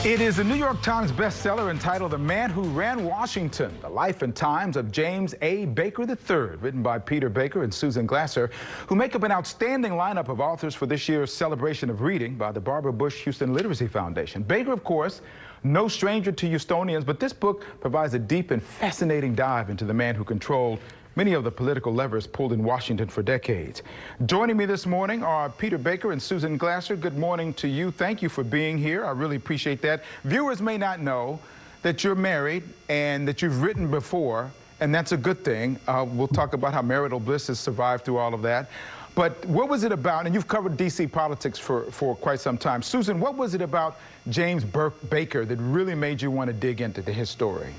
It is the New York Times bestseller entitled The Man Who Ran Washington, The Life and Times of James A. Baker III, written by Peter Baker and Susan Glasser, who make up an outstanding lineup of authors for this year's celebration of reading by the Barbara Bush Houston Literacy Foundation. Baker, of course, no stranger to Houstonians, but this book provides a deep and fascinating dive into the man who controlled many of the political levers pulled in Washington for decades. Joining me this morning are Peter Baker and Susan Glasser. Good morning to you. Thank you for being here. I really appreciate that. Viewers may not know that you're married and that you've written before, and that's a good thing. We'll talk about how marital bliss has survived through all of that. But what was it about, and you've covered D.C. politics for quite some time. Susan, what was it about James Baker that really made you want to dig into his story?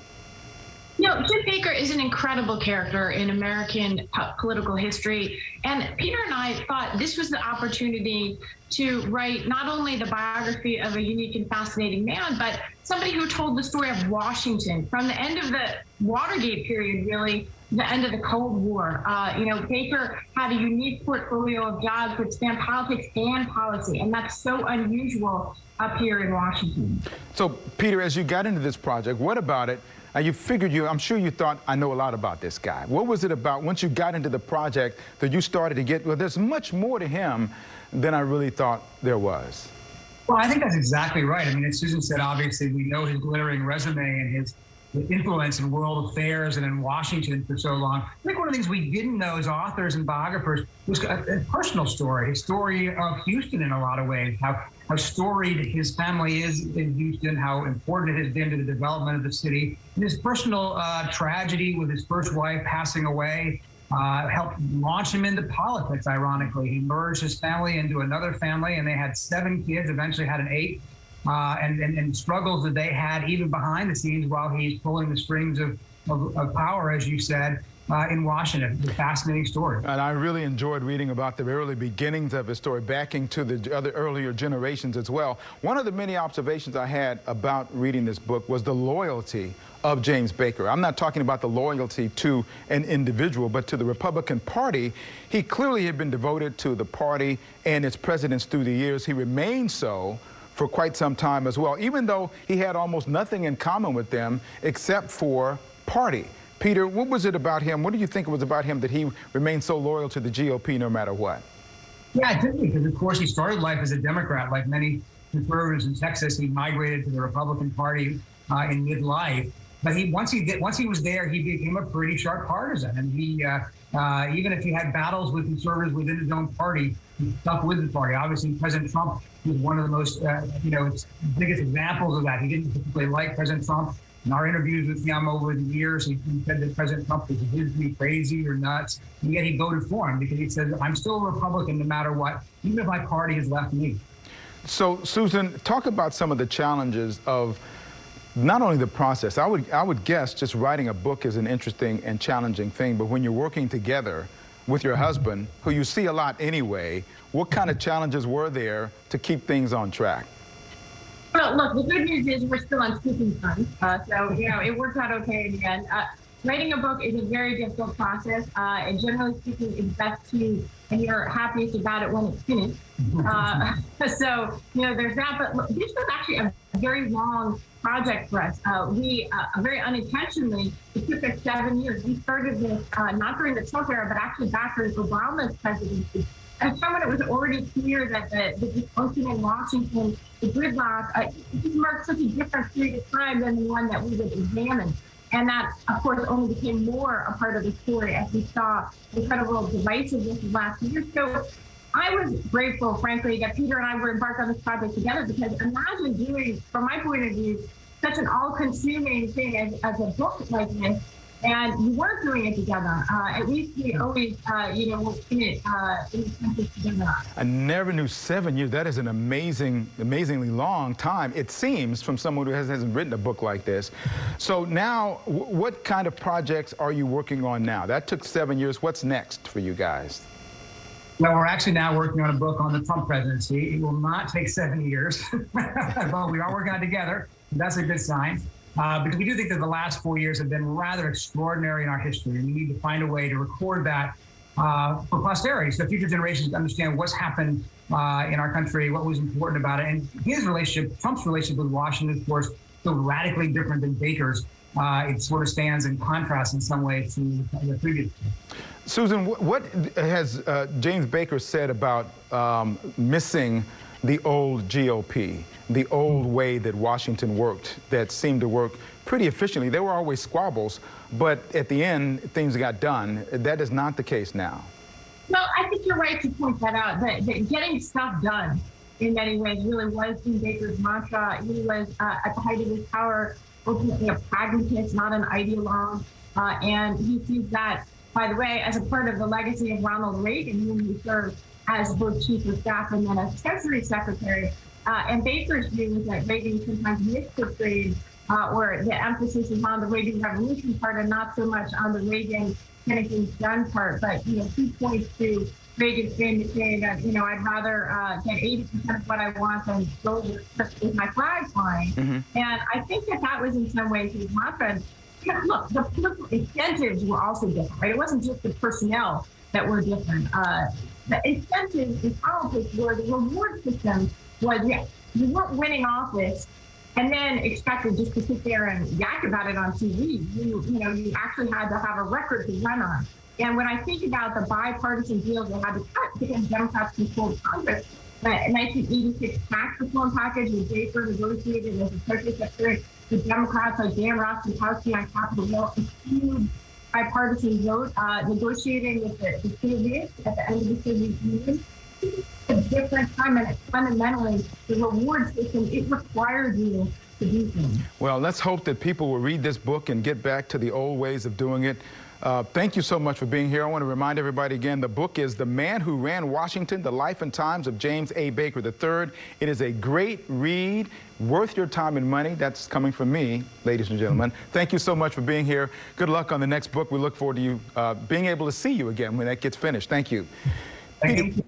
You know, Jim Baker is an incredible character in American political history. And Peter and I thought this was the opportunity to write not only the biography of a unique and fascinating man, but somebody who told the story of Washington from the end of the Watergate period, really, to the end of the Cold War. Baker had a unique portfolio of jobs which spanned politics and policy, and that's so unusual up here in Washington. So, Peter, as you got into this project, what about it? You figured I'm sure you thought, I know a lot about this guy. What was it about once you got into the project that you started to get, well, there's much more to him than I really thought there was? Well, I think that's exactly right. I mean, as Susan said, obviously, we know his glittering resume and his influence in world affairs and in Washington for so long. I think one of the things we didn't know as authors and biographers was a personal story, a story of Houston in a lot of ways, how storied his family is in Houston, how important it has been to the development of the city, and his personal tragedy with his first wife passing away helped launch him into politics, ironically. He merged his family into another family, and they had 7 kids, eventually had an 8th. And struggles that they had even behind the scenes while he's pulling the strings of power, as you said, in Washington. It's a fascinating story. And I really enjoyed reading about the early beginnings of his story, backing to the other earlier generations as well. One of the many observations I had about reading this book was the loyalty of James Baker. I'm not talking about the loyalty to an individual, but to the Republican Party. He clearly had been devoted to the party and its presidents through the years. He remained so for quite some time as well, even though he had almost nothing in common with them except for party. Peter, what was it about him? What do you think it was about him that he remained so loyal to the GOP no matter what? Yeah, it did, because of course he started life as a Democrat. Like many conservatives in Texas, he migrated to the Republican Party in midlife. But once he was there, he became a pretty sharp partisan. And he, even if he had battles with conservatives within his own party, he stuck with the party. Obviously, President Trump was one of the most, biggest examples of that. He didn't particularly like President Trump. In our interviews with him over the years, he said that President Trump was either crazy or nuts, and yet he voted for him because he said, I'm still a Republican no matter what, even if my party has left me. So, Susan, talk about some of the challenges of not only the process. I would guess just writing a book is an interesting and challenging thing, but when you're working together with your husband, who you see a lot anyway, what kind of challenges were there to keep things on track? Well, look, the good news is we're still on speaking terms, so it worked out okay in the end. Writing a book is a very difficult process, and generally speaking, it's best to, and you're happiest about it when it's finished. So there's that. But look, this was actually a very long project for us. We very unintentionally, it took us 7 years. We started this not during the Trump era, but actually back during Obama's presidency. At a time when it was already clear that the dysfunction in Washington, the gridlock, it just marked such a different period of time than the one that we would examine. And that, of course, only became more a part of the story as we saw incredible divisiveness last year. So I was grateful, frankly, that Peter and I were embarked on this project together, because imagine doing, from my point of view, such an all-consuming thing as a book like this, and you weren't doing it together. At least we always, were in it together. I never knew 7 years. That is an amazingly long time, it seems, from someone who hasn't written a book like this. So now, what kind of projects are you working on now? That took 7 years. What's next for you guys? Well, we're actually now working on a book on the Trump presidency. It will not take 7 years, but we are working on it together. That's a good sign. Because we do think that the last 4 years have been rather extraordinary in our history, and we need to find a way to record that for posterity, so future generations understand what's happened in our country, what was important about it. And his relationship, Trump's relationship with Washington, of course, so radically different than Baker's. It sort of stands in contrast in some ways to the previous. Susan, what has James Baker said about missing the old GOP, the old way that Washington worked that seemed to work pretty efficiently? There were always squabbles, but at the end, things got done. That is not the case now. No, I think you're right to point that out, that getting stuff done in many ways really was Jim Baker's mantra. He was, at the height of his power, ultimately a pragmatist, not an ideologue. And he sees that, by the way, as a part of the legacy of Ronald Reagan, whom he served as both chief of staff and then as Treasury Secretary. And Baker's view is that Reagan sometimes misportrayed, or the emphasis is on the Reagan Revolution part and not so much on the Reagan getting things done part. But, he points to Reagan's famous saying that, I'd rather get 80% of what I want than go with my flag flying. And I think that was in some ways his mantra. Look, the political incentives were also different, right? It wasn't just the personnel that were different. The incentives in politics were the reward system was, you weren't winning office and then expected just to sit there and yak about it on TV. You actually had to have a record to run on. And when I think about the bipartisan deals that had to cut because Democrats controlled Congress, the 1986 tax reform package that Baker negotiated as a Treasury Secretary, the Democrats like Dan Rostenkowski on Capitol Hill, a huge bipartisan vote, negotiating with the Soviets at the end of the Soviet Union. A different time, and fundamentally, the reward system, it required you to do things. Well, let's hope that people will read this book and get back to the old ways of doing it. Thank you so much for being here. I want to remind everybody again, the book is The Man Who Ran Washington, The Life and Times of James A. Baker III. It is a great read, worth your time and money. That's coming from me, ladies and gentlemen. Thank you so much for being here. Good luck on the next book. We look forward to you being able to see you again when that gets finished. Thank you. Thank you.